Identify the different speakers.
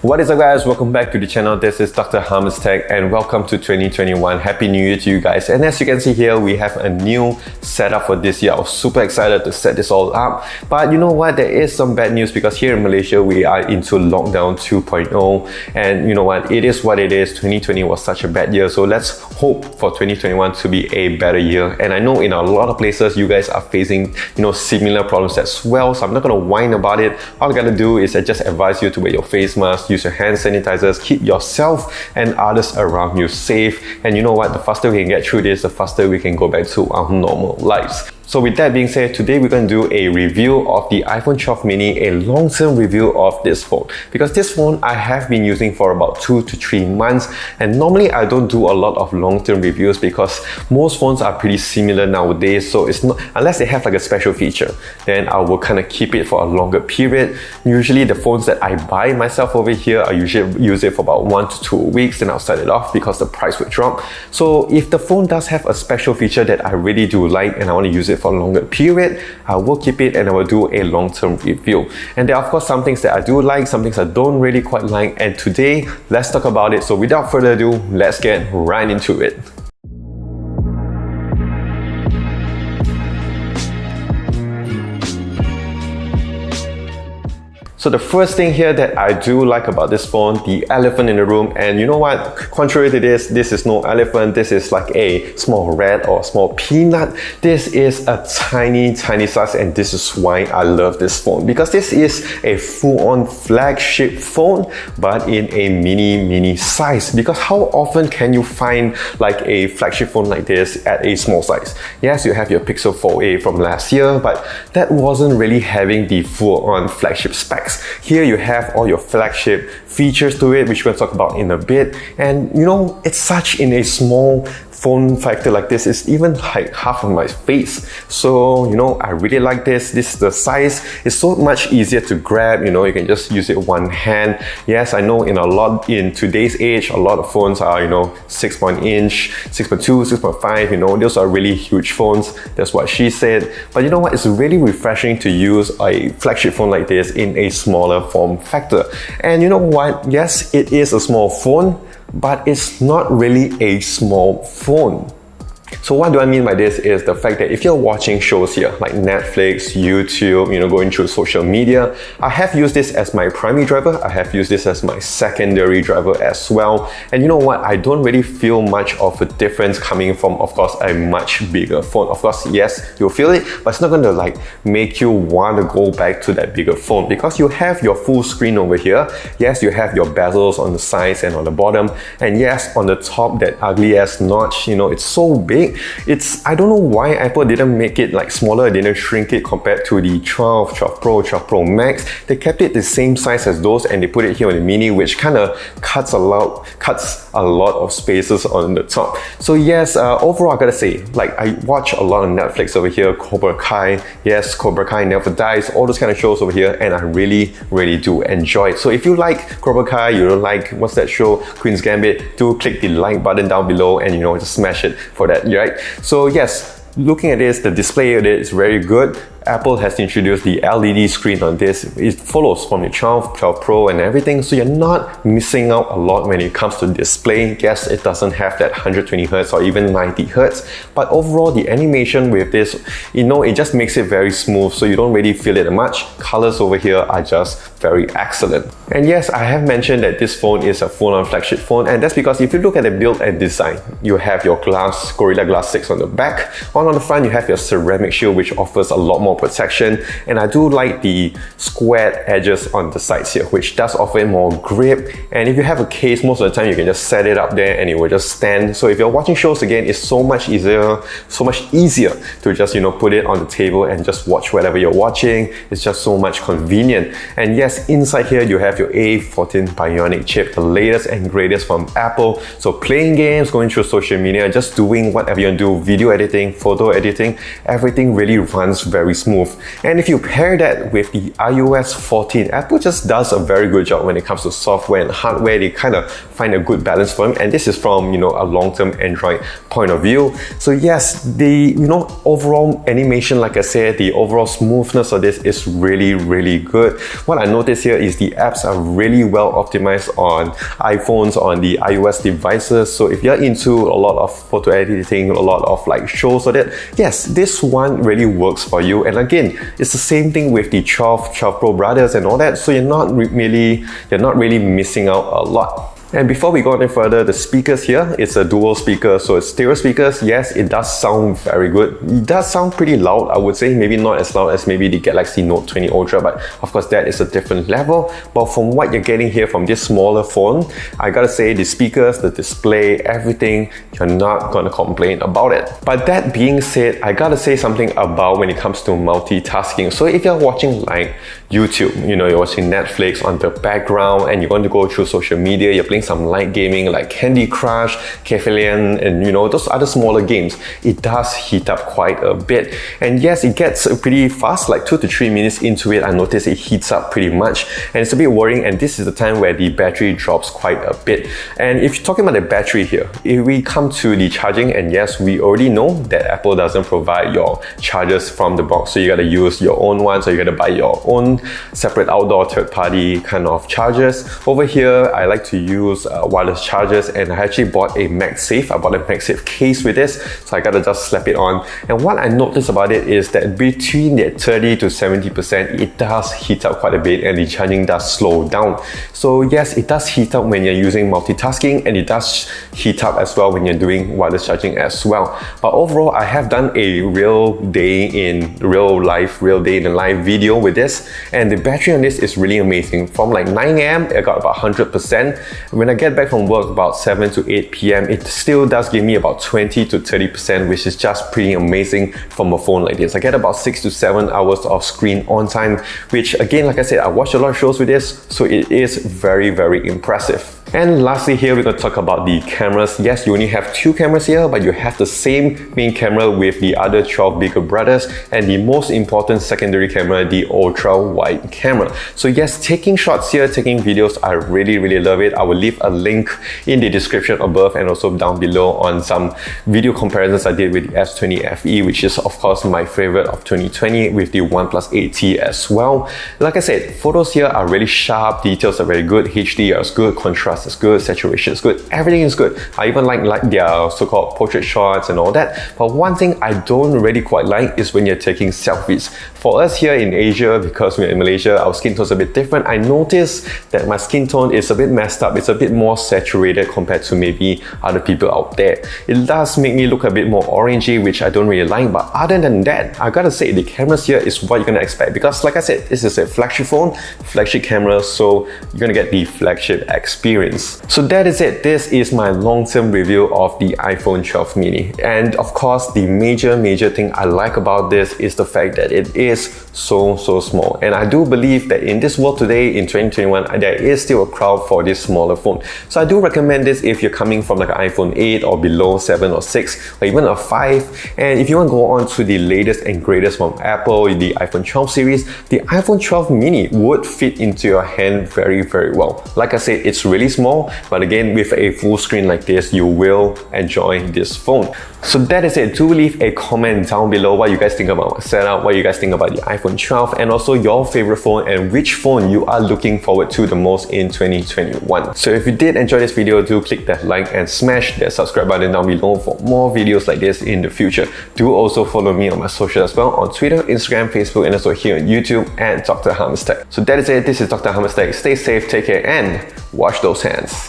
Speaker 1: What is up guys, welcome back to the channel. This is Dr. Ham's Tech and welcome to 2021. Happy New Year to you guys. And as you can see here, we have a new setup for this year. I was super excited to set this all up. But you know what, there is some bad news because here in Malaysia, we are into lockdown 2.0. And you know what, it is what it is. 2020 was such a bad year. So let's hope for 2021 to be a better year. And I know in a lot of places, you guys are facing similar problems as well. So I'm not going to whine about it. All I got to do is I just advise you to wear your face mask, use your hand sanitizers, keep yourself and others around you safe. And you know what, the faster we can get through this, the faster we can go back to our normal lives. So with that being said, today we're going to do a review of the iPhone 12 mini, a long-term review of this phone. Because this phone I have been using for about 2 to 3 months, and normally I don't do a lot of long-term reviews because most phones are pretty similar nowadays, so it's not, unless they have like a special feature, then I will kind of keep it for a longer period. Usually the phones that I buy myself over here, I usually use it for about 1 to 2 weeks, then I'll set it off because the price will drop. So if the phone does have a special feature that I really do like and I want to use it for a longer period, I will keep it and I will do a long-term review. And there are of course some things that I do like, some things I don't really quite like, and today let's talk about it. So without further ado, let's get right into it. So the first thing here that I do like about this phone, the elephant in the room, and you know what, contrary to this is no elephant, this is like a small rat or a small peanut. This is a tiny size, and this is why I love this phone, because this is a full-on flagship phone but in a mini size. Because how often can you find like a flagship phone like this at a small size? Yes, you have your Pixel 4a from last year, but that wasn't really having the full-on flagship specs. Here you have all your flagship features to it, which we'll talk about in a bit. And you know, it's such in a small phone factor like this, is even like half of my face. So you know, I really like this. The size is so much easier to grab. You know, you can just use it one hand. Yes, I know in today's age, a lot of phones are 6.inch, 6.2, 6.5. Those are really huge phones. That's what she said. But you know what? It's really refreshing to use a flagship phone like this in a smaller form factor. And you know what? Yes, it is a small phone, but it's not really a small phone. So what do I mean by this is the fact that if you're watching shows here like Netflix, YouTube, going through social media, I have used this as my primary driver. I have used this as my secondary driver as well. And you know what? I don't really feel much of a difference coming from, of course, a much bigger phone. Of course, yes, you'll feel it, but it's not going to like make you want to go back to that bigger phone because you have your full screen over here. Yes, you have your bezels on the sides and on the bottom. And yes, on the top, that ugly ass notch, it's so big. I don't know why Apple didn't make it like smaller, didn't shrink it compared to the 12, 12 Pro, 12 Pro Max. They kept it the same size as those and they put it here on the mini, which kind of cuts a lot of spaces on the top. So yes, overall I gotta say, like I watch a lot of Netflix over here, Cobra Kai, yes, Cobra Kai Never Dies, all those kind of shows over here, and I really do enjoy it. So if you like Cobra Kai, you don't like, what's that show, Queen's Gambit, do click the like button down below and just smash it for that, right? So yes, looking at this, the display of it is very good. Apple has introduced the LED screen on this. It follows from the 12, 12 Pro and everything, so you're not missing out a lot when it comes to display. Yes, it doesn't have that 120 Hz or even 90 Hz, but overall the animation with this, it just makes it very smooth, so you don't really feel it much. Colors over here are just very excellent. And yes, I have mentioned that this phone is a full-on flagship phone, and that's because if you look at the build and design, you have your Gorilla Glass 6 on the back. On the front, you have your ceramic shield, which offers a lot more protection, and I do like the squared edges on the sides here, which does offer more grip. And if you have a case, most of the time you can just set it up there and it will just stand. So if you're watching shows again, it's so much easier to just put it on the table and just watch whatever you're watching. It's just so much convenient. And yes, inside here you have your A14 Bionic chip, the latest and greatest from Apple. So playing games, going through social media, just doing whatever you want to do, video editing, photo editing, everything really runs very smooth. And if you pair that with the iOS 14, Apple just does a very good job when it comes to software and hardware. They kind of find a good balance for them, and this is from a long-term Android point of view. So yes, the overall animation, like I said, the overall smoothness of this is really good. What I notice here is the apps are really well optimized on iPhones, on the iOS devices. So if you're into a lot of photo editing, a lot of like shows of it, yes, this one really works for you. And again, it's the same thing with the 12 Pro brothers and all that. So you're not really missing out a lot. And before we go any further, the speakers here, it's a dual speaker, so it's stereo speakers. Yes, it does sound very good. It does sound pretty loud, I would say. Maybe not as loud as maybe the Galaxy Note 20 Ultra, but of course that is a different level. But from what you're getting here from this smaller phone, I gotta say the speakers, the display, everything, you're not gonna complain about it. But that being said, I gotta say something about when it comes to multitasking. So if you're watching like YouTube, you're watching Netflix on the background and you're going to go through social media, you're playing some light gaming like Candy Crush, Kefalian, and those other smaller games, it does heat up quite a bit. And yes, it gets pretty fast, like 2 to 3 minutes into it, I notice it heats up pretty much, and it's a bit worrying. And this is the time where the battery drops quite a bit. And if you're talking about the battery here, if we come to the charging, and yes, we already know that Apple doesn't provide your chargers from the box, so you gotta use your own ones, or you gotta buy your own separate outdoor third-party kind of chargers. Over here, I like to use wireless chargers, and I actually bought a MagSafe. I bought a MagSafe case with this, so I gotta just slap it on. And what I noticed about it is that between that 30 to 70%, it does heat up quite a bit, and the charging does slow down. So yes, it does heat up when you're using multitasking, and it does heat up as well when you're doing wireless charging as well. But overall, I have done a real day in the live video with this, and the battery on this is really amazing. From like 9 AM, I got about 100%. When I get back from work about 7 to 8 PM, it still does give me about 20 to 30%, which is just pretty amazing from a phone like this. I get about 6 to 7 hours of screen on time, which again, like I said, I watch a lot of shows with this, so it is very impressive. And lastly here, we're going to talk about the cameras. Yes, you only have 2 cameras here, but you have the same main camera with the other 12 bigger brothers, and the most important secondary camera, the ultra wide camera. So yes, taking shots here, taking videos, I really love it. I will leave a link in the description above and also down below on some video comparisons I did with the S20 FE, which is of course my favorite of 2020, with the OnePlus 8T as well. Like I said, photos here are really sharp, details are very good, HDR is good, contrast is good, saturation is good, everything is good. I even like their so-called portrait shots and all that. But one thing I don't really quite like is when you're taking selfies. For us here in Asia, because we're in Malaysia, our skin tone's a bit different. I notice that my skin tone is a bit messed up. It's a bit more saturated compared to maybe other people out there. It does make me look a bit more orangey, which I don't really like. But other than that, I gotta say the cameras here is what you're gonna expect, because like I said, this is a flagship phone, flagship camera, so you're gonna get the flagship experience. So that is it. This is my long-term review of the iPhone 12 mini. And of course, the major thing I like about this is the fact that it is so small. And I do believe that in this world today, in 2021, there is still a crowd for this smaller phone. So I do recommend this if you're coming from like an iPhone 8 or below, 7 or 6, or even a 5. And if you want to go on to the latest and greatest from Apple, the iPhone 12 series, the iPhone 12 mini would fit into your hand very well. Like I said, it's really small, but again, with a full screen like this, you will enjoy this phone. So that is it. Do leave a comment down below what you guys think about my setup, what you guys think about the iPhone 12, and also your favorite phone and which phone you are looking forward to the most in 2021. So if you did enjoy this video, do click that like and smash that subscribe button down below for more videos like this in the future. Do also follow me on my social as well, on Twitter, Instagram, Facebook, and also here on YouTube at Dr. Hammer's Tech. So that is it. This is Dr. Hammer's Tech. Stay safe, take care, and wash those hands.